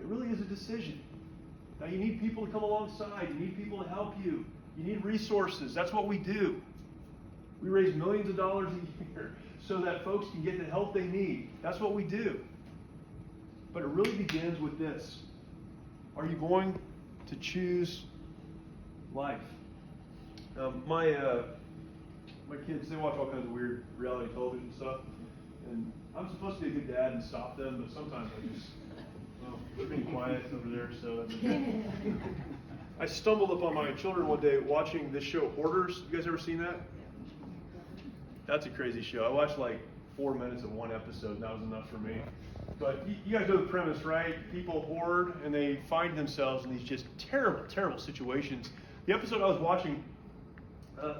really is a decision. Now you need people to come alongside. You need people to help you. You need resources. That's what we do. We raise millions of dollars a year so that folks can get the help they need. That's what we do. But it really begins with this. Are you going to choose life? My kids, they watch all kinds of weird reality television stuff. And I'm supposed to be a good dad and stop them, but sometimes I just, they're being quiet over there. So I stumbled upon my children one day watching this show, Hoarders. You guys ever seen that? That's a crazy show. I watched like 4 minutes of one episode, and that was enough for me. But you guys know the premise, right? People hoard, and they find themselves in these just terrible, terrible situations. The episode I was watching,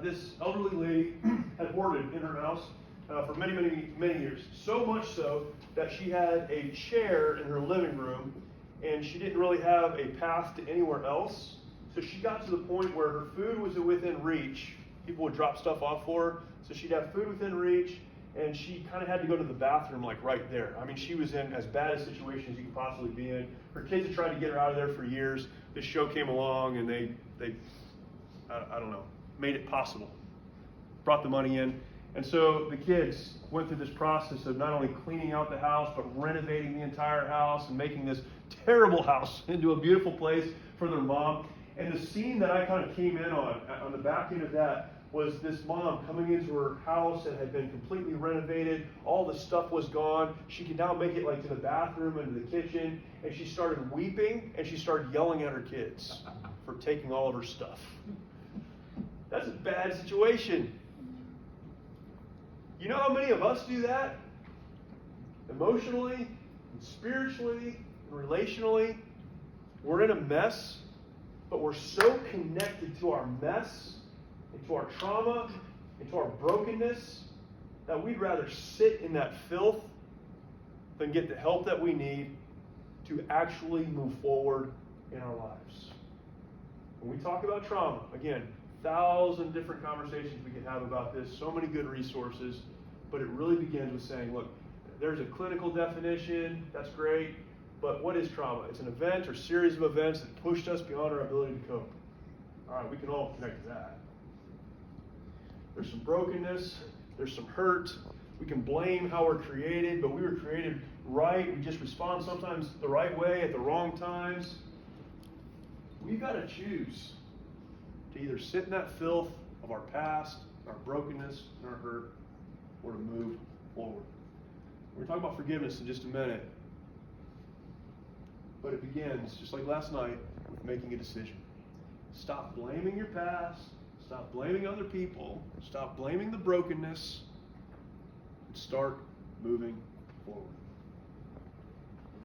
this elderly lady had hoarded in her house for many, many, many years. So much so that she had a chair in her living room, and she didn't really have a path to anywhere else. So she got to the point where her food was within reach. People would drop stuff off for her, so she'd have food within reach, and she kind of had to go to the bathroom like right there. I mean, she was in as bad a situation as you could possibly be in. Her kids had tried to get her out of there for years. This show came along, and they I don't know, made it possible. Brought the money in. And so the kids went through this process of not only cleaning out the house, but renovating the entire house and making this terrible house into a beautiful place for their mom. And the scene that I kind of came in on the back end of that, was this mom coming into her house that had been completely renovated. All the stuff was gone. She could now make it like to the bathroom and to the kitchen. And she started weeping, and she started yelling at her kids for taking all of her stuff. That's a bad situation. You know how many of us do that? Emotionally, and spiritually, and relationally. We're in a mess, but we're so connected to our mess, into our trauma, into our brokenness, that we'd rather sit in that filth than get the help that we need to actually move forward in our lives. When we talk about trauma, again, 1,000 different conversations we can have about this, so many good resources, but it really begins with saying, look, there's a clinical definition, that's great, but what is trauma? It's an event or series of events that pushed us beyond our ability to cope. All right, we can all connect to that. There's some brokenness, there's some hurt. We can blame how we're created, but we were created right. We just respond sometimes the right way at the wrong times. We've got to choose to either sit in that filth of our past, our brokenness, and our hurt, or to move forward. We're going to talk about forgiveness in just a minute. But it begins, just like last night, with making a decision. Stop blaming your past. Stop blaming other people. Stop blaming the brokenness. And start moving forward.